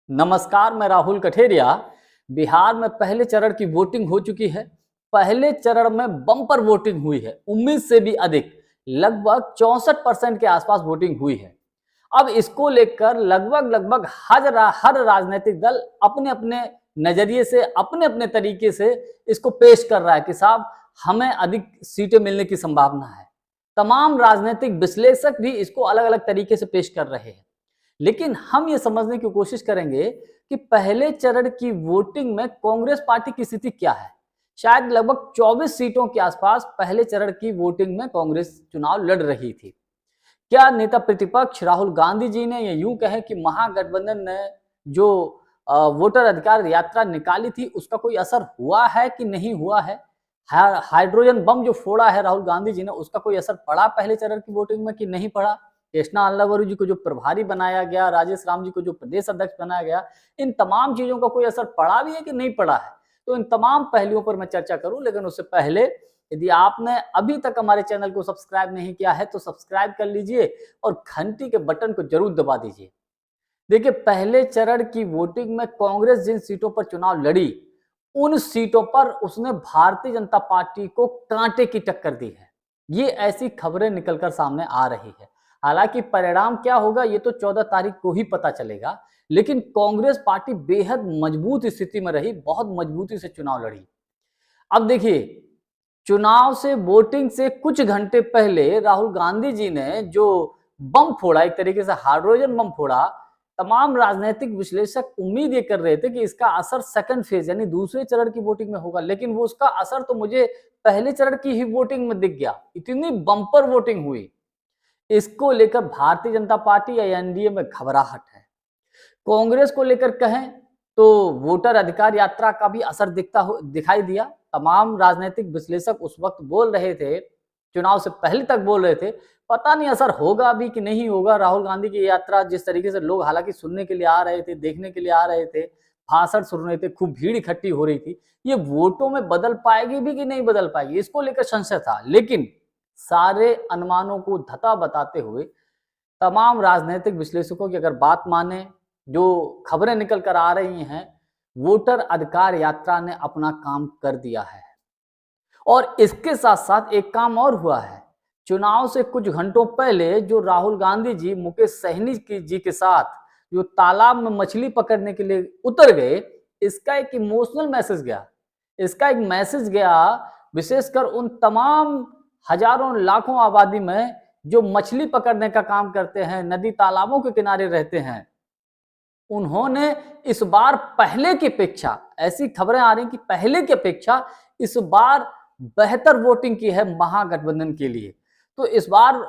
नमस्कार, मैं राहुल कठेरिया। बिहार में पहले चरण की वोटिंग हो चुकी है। पहले चरण में बम्पर वोटिंग हुई है, उम्मीद से भी अधिक, लगभग 64% के आसपास वोटिंग हुई है। अब इसको लेकर लगभग हर राजनीतिक दल अपने अपने नजरिए से, अपने अपने तरीके से इसको पेश कर रहा है कि साहब हमें अधिक सीटें मिलने की संभावना है। तमाम राजनीतिक विश्लेषक भी इसको अलग अलग तरीके से पेश कर रहे हैं। लेकिन हम ये समझने की कोशिश करेंगे कि पहले चरण की वोटिंग में कांग्रेस पार्टी की स्थिति क्या है। शायद लगभग 24 सीटों के आसपास पहले चरण की वोटिंग में कांग्रेस चुनाव लड़ रही थी। क्या नेता प्रतिपक्ष राहुल गांधी जी ने, या यूं कहें कि महागठबंधन ने जो वोटर अधिकार यात्रा निकाली थी, उसका कोई असर हुआ है कि नहीं हुआ है? हाइड्रोजन बम जो फोड़ा है राहुल गांधी जी ने, उसका कोई असर पड़ा पहले चरण की वोटिंग में कि नहीं पड़ा? कृष्णा अल्लावरू जी को जो प्रभारी बनाया गया, राजेश राम जी को जो प्रदेश अध्यक्ष बनाया गया, इन तमाम चीजों का कोई असर पड़ा भी है कि नहीं पड़ा है? तो इन तमाम पहलुओं पर मैं चर्चा करूं, लेकिन उससे पहले यदि आपने अभी तक हमारे चैनल को सब्सक्राइब नहीं किया है तो सब्सक्राइब कर लीजिए और घंटी के बटन को जरूर दबा दीजिए। देखिए, पहले चरण की वोटिंग में कांग्रेस जिन सीटों पर चुनाव लड़ी, उन सीटों पर उसने भारतीय जनता पार्टी को कांटे की टक्कर दी है। ये ऐसी खबरें निकलकर सामने आ रही है। हालांकि परिणाम क्या होगा ये तो 14 तारीख को ही पता चलेगा, लेकिन कांग्रेस पार्टी बेहद मजबूत स्थिति में रही, बहुत मजबूती से चुनाव लड़ी। अब देखिए, चुनाव से, वोटिंग से कुछ घंटे पहले राहुल गांधी जी ने जो बम फोड़ा, एक तरीके से हाइड्रोजन बम फोड़ा, तमाम राजनीतिक विश्लेषक उम्मीद ये कर रहे थे कि इसका असर सेकंड फेज यानी दूसरे चरण की वोटिंग में होगा, लेकिन वो उसका असर तो मुझे पहले चरण की ही वोटिंग में दिख गया। इतनी बम्पर वोटिंग हुई। इसको लेकर भारतीय जनता पार्टी या एनडीए में घबराहट है। कांग्रेस को लेकर कहें तो वोटर अधिकार यात्रा का भी असर दिखाई दिया। तमाम राजनीतिक विश्लेषक उस वक्त बोल रहे थे, चुनाव से पहले तक बोल रहे थे, पता नहीं असर होगा भी कि नहीं होगा। राहुल गांधी की यात्रा जिस तरीके से लोग हालांकि सुनने के लिए आ रहे थे, देखने के लिए आ रहे थे, भाषण सुन रहे थे, खूब भीड़ इकट्ठी हो रही थी, ये वोटों में बदल पाएगी भी कि नहीं बदल पाएगी, इसको लेकर संशय था। लेकिन सारे अनुमानों को धता बताते हुए तमाम राजनीतिक विश्लेषकों की अगर बात माने, जो खबरें निकल कर आ रही हैं, वोटर अधिकार यात्रा ने अपना काम कर दिया है। और इसके साथ साथ एक काम और हुआ है। चुनाव से कुछ घंटों पहले जो राहुल गांधी जी मुकेश सहनी जी के साथ जो तालाब में मछली पकड़ने के लिए उतर गए, इसका एक इमोशनल मैसेज गया। इसका एक मैसेज गया विशेषकर उन तमाम हजारों लाखों आबादी में जो मछली पकड़ने का काम करते हैं, नदी तालाबों के किनारे रहते हैं। उन्होंने इस बार पहले की अपेक्षा, ऐसी खबरें आ रही कि पहले की अपेक्षा इस बार बेहतर वोटिंग की है महागठबंधन के लिए। तो इस बार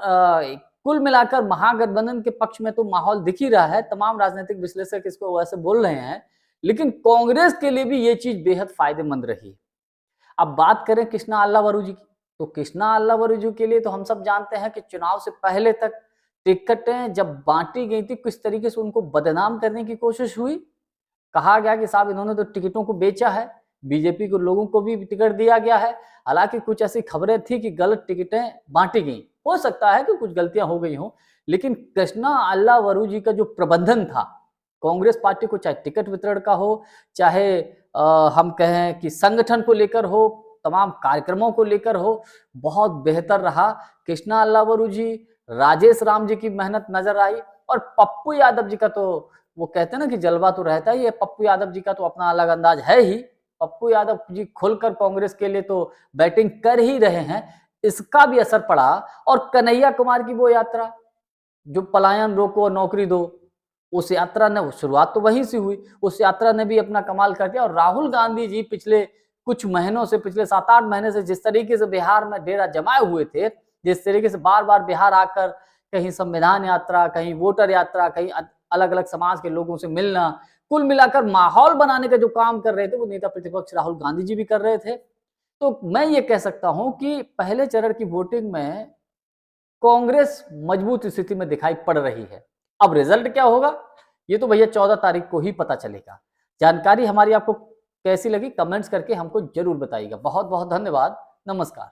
कुल मिलाकर महागठबंधन के पक्ष में तो माहौल दिख ही रहा है, तमाम राजनीतिक विश्लेषक इसको वैसे बोल रहे हैं, लेकिन कांग्रेस के लिए भी ये चीज बेहद फायदेमंद रही। अब बात करें कृष्णा अल्लावरू जी की, तो कृष्णा अल्लावरू जी के लिए तो हम सब जानते हैं कि चुनाव से पहले तक टिकटें जब बांटी गई थी, किस तरीके से उनको बदनाम करने की कोशिश हुई। कहा गया कि साहब इन्होंने तो टिकटों को बेचा है, बीजेपी के लोगों को भी टिकट दिया गया है। हालांकि कुछ ऐसी खबरें थी कि गलत टिकटें बांटी गई, हो सकता है कि कुछ गलतियां हो गई हों, लेकिन कृष्णा अल्लावरू जी का जो प्रबंधन था कांग्रेस पार्टी को, चाहे टिकट वितरण का हो, चाहे हम कहें कि संगठन को लेकर हो, तमाम कार्यक्रमों को लेकर हो, बहुत बेहतर रहा। कृष्णा अल्लावरू जी, राजेश राम जी की मेहनत नजर आई, और पप्पू यादव जी का तो वो कहते हैं ना कि जलवा तो रहता ही है। पप्पू यादव जी का तो अपना अलग अंदाज है ही। पप्पू यादव जी खुलकर कांग्रेस के लिए तो बैटिंग कर ही रहे हैं, इसका भी असर पड़ा। और कन्हैया कुमार की वो यात्रा, जो पलायन रोको और नौकरी दो, उस यात्रा ने शुरुआत तो वहीं से हुई, उस यात्रा ने भी अपना कमाल कर दिया। और राहुल गांधी जी पिछले कुछ महीनों से, पिछले 7-8 महीने से जिस तरीके से बिहार में डेरा जमाए हुए थे, जिस तरीके से बार बार बिहार आकर कहीं संविधान यात्रा, कहीं वोटर यात्रा, कहीं अलग अलग समाज के लोगों से मिलना, कुल मिलाकर माहौल बनाने का जो काम कर रहे थे, वो नेता प्रतिपक्ष राहुल गांधी जी भी कर रहे थे। तो मैं ये कह सकता हूं कि पहले चरण की वोटिंग में कांग्रेस मजबूत स्थिति में दिखाई पड़ रही है। अब रिजल्ट क्या होगा ये तो भैया 14 तारीख को ही पता चलेगा। जानकारी हमारी आपको कैसी लगी कमेंट्स करके हमको जरूर बताइएगा। बहुत बहुत धन्यवाद। नमस्कार।